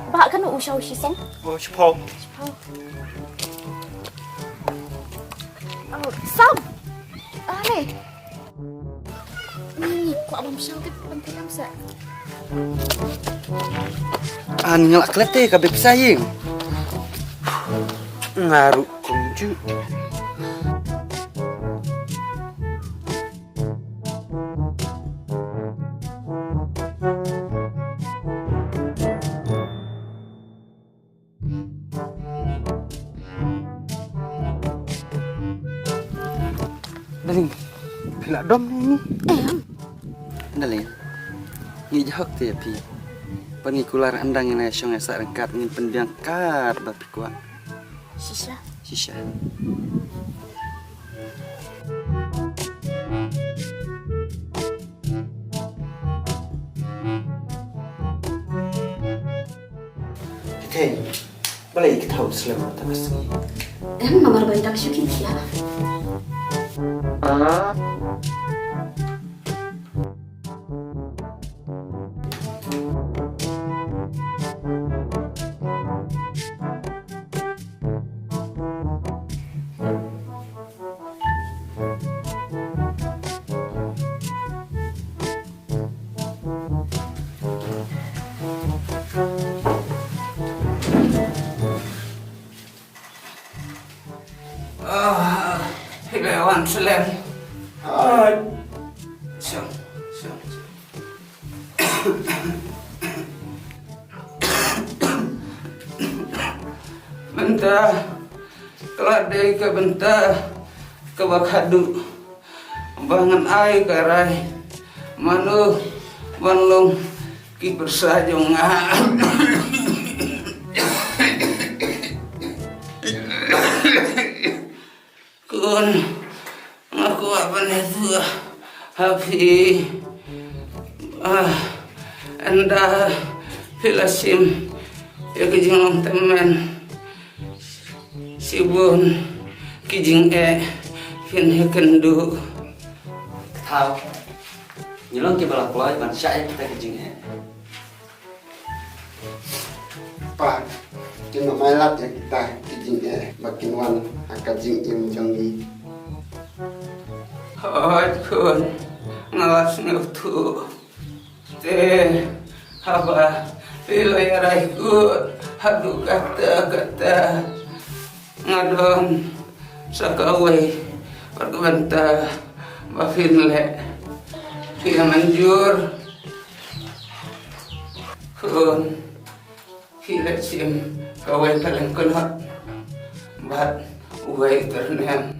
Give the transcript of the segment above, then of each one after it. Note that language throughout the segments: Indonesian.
Bak kan usah song. Oh, cepat. Oh, Sam. Nih. Nih, kok abang usah ke penting am sa. Ngelak kelete kabeh pesaying. Ngaruh kunju. Daling, pila dom ni. Daling, ngijak tu ya pi. Penikular andang yang nasyong yang sarengkat ingin pendiangkat bapi kuat. Sisa. Okay, boleh kita tahu selama terus. Nomor bayi tak syukur ya. Hilawan selem. Siang. Bentah, keladai ke bentah, ke bakadu, bangan ai karai, manu, banlong, ki persajong kun ngaku apa nih tuh hafi anda filasim ya kijing temen sibun kijing fin kendu Tahu. Nyelong ke balak pulau ban syai kita kijing Pak, cuma malat ya kita kijing makin wan akajing jonggi. kun ngawas ngutu te haba wilayah ku hadu kata ngadon sakawai perkebenta bafinle via manjur kun via sim kawai paling kunat bat uai ternem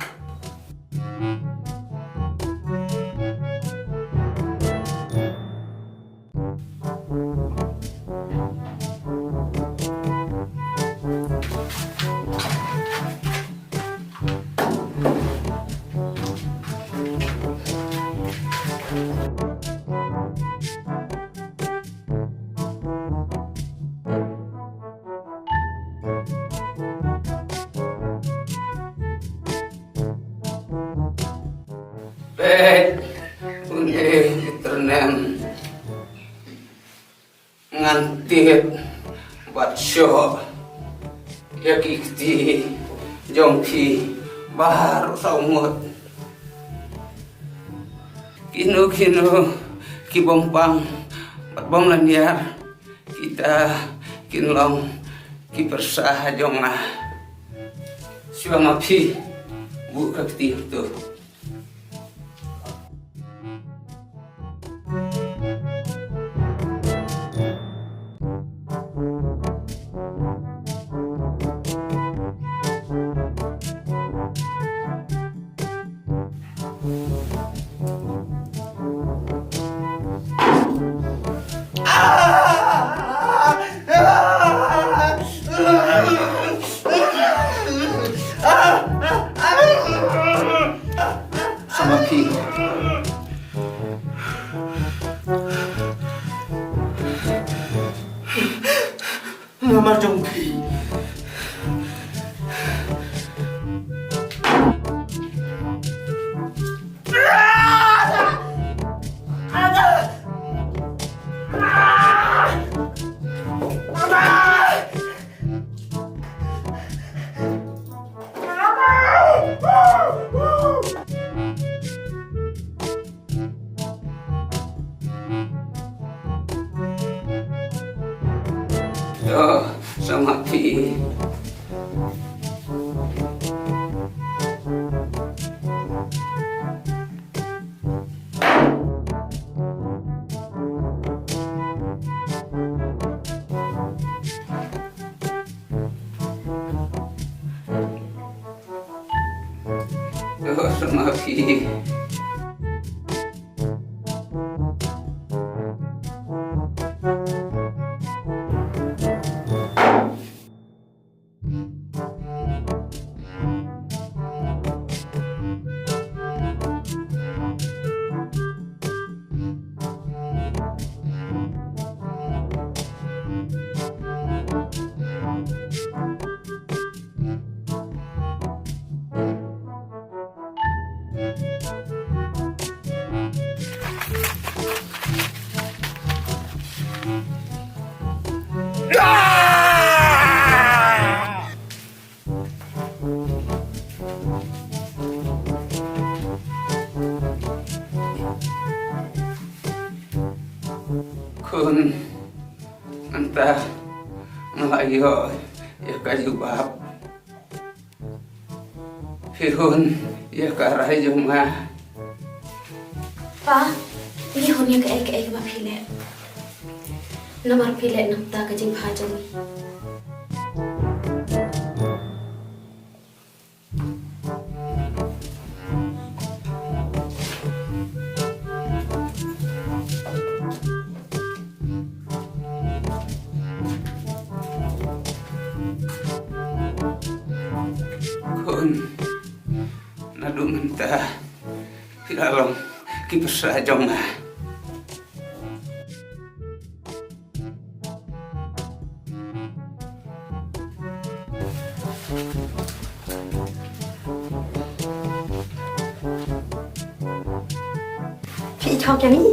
ternem ngantit buat show ya kikti jongki baru saumut kinu ki bompang bom laniar kita kinlong ki persah jongah siapa pi bu kakti itu sama pi. Ngamar jongki. Ah! Tuh, sama Pi. Tuh, sama Pi. Kun entah Melayu ya kajubab Firun ya karai mah. Pa, ini hanya ke ba pile. Namar pile namta ka jing bhajawi. Kun nadung entah Filalong kipesa jonga. Pi thok ya ni.